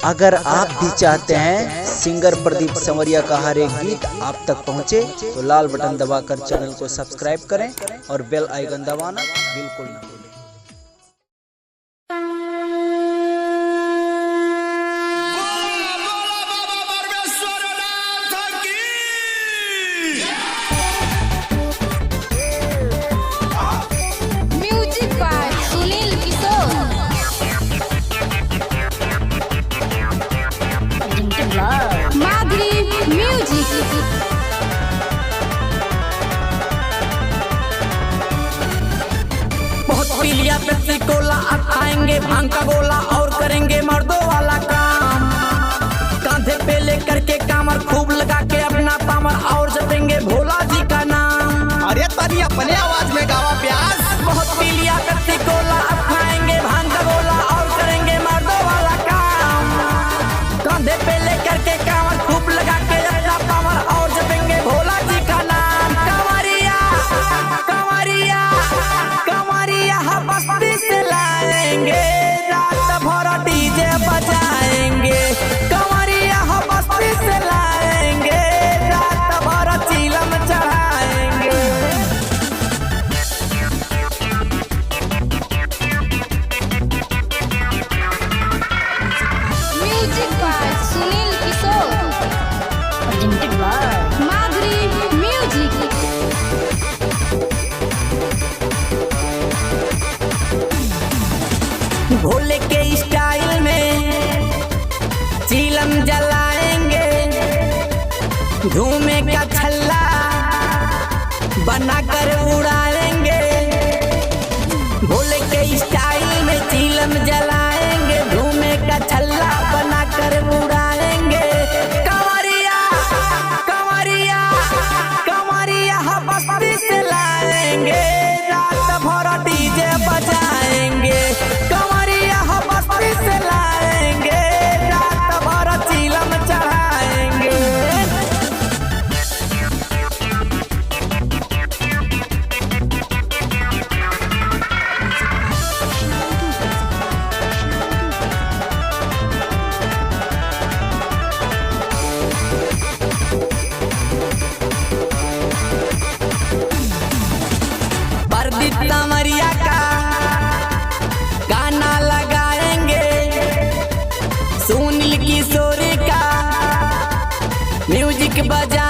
अगर आप भी चाहते हैं सिंगर प्रदीप संवरिया का हर एक गीत आप तक पहुंचे तो लाल बटन दबाकर चैनल को सब्सक्राइब करें और बेल आइकन दबाना बिल्कुल न भूलें। पिलिया पेप्सी कोला अब खाएंगे भांग का गोला और करेंगे मर्दों वाला काम। कांधे पे लेकर के कामर खूब लगा के अपना पामर और जपेंगे भोला जी का नाम। अरे तारी अपने आवाज में गावा प्यास। बहुत पिलिया पेप्सी कोला अब खाएंगे भांग का गोला और करेंगे मर्दों वाला काम। कांधे पे लेकर के कामर खूब लगा के अपना पामर और जपेंगे भोला जी का नाम। कमरिया कमरिया कमरिया बस्ती से लाएंगे रात भर डीजे बजाएंगे। कमरिया बस्ती से लाएंगे रात भर चिलम चढ़ाएंगे। Music by Sunil Kishore, Madhuri music. Bhole के स्टाइल में चिलम जलाएंगे। धूमे का छल्ला बनाकर उड़ाएंगे। भोले के स्टाइल में चिलम जलाएंगे। धूमे का छल्ला बनाकर उड़ाएंगे। कमरिया कमरिया कमरिया बस्ती से लाएंगे रात भर डीजे बजाएंगे। कमरिया बस्ती से लाएंगे रात भर चिलम चढ़ाएंगे। प्रदीप संवरिया का गाना लगाएंगे। सुनील किशोर का म्यूजिक बजा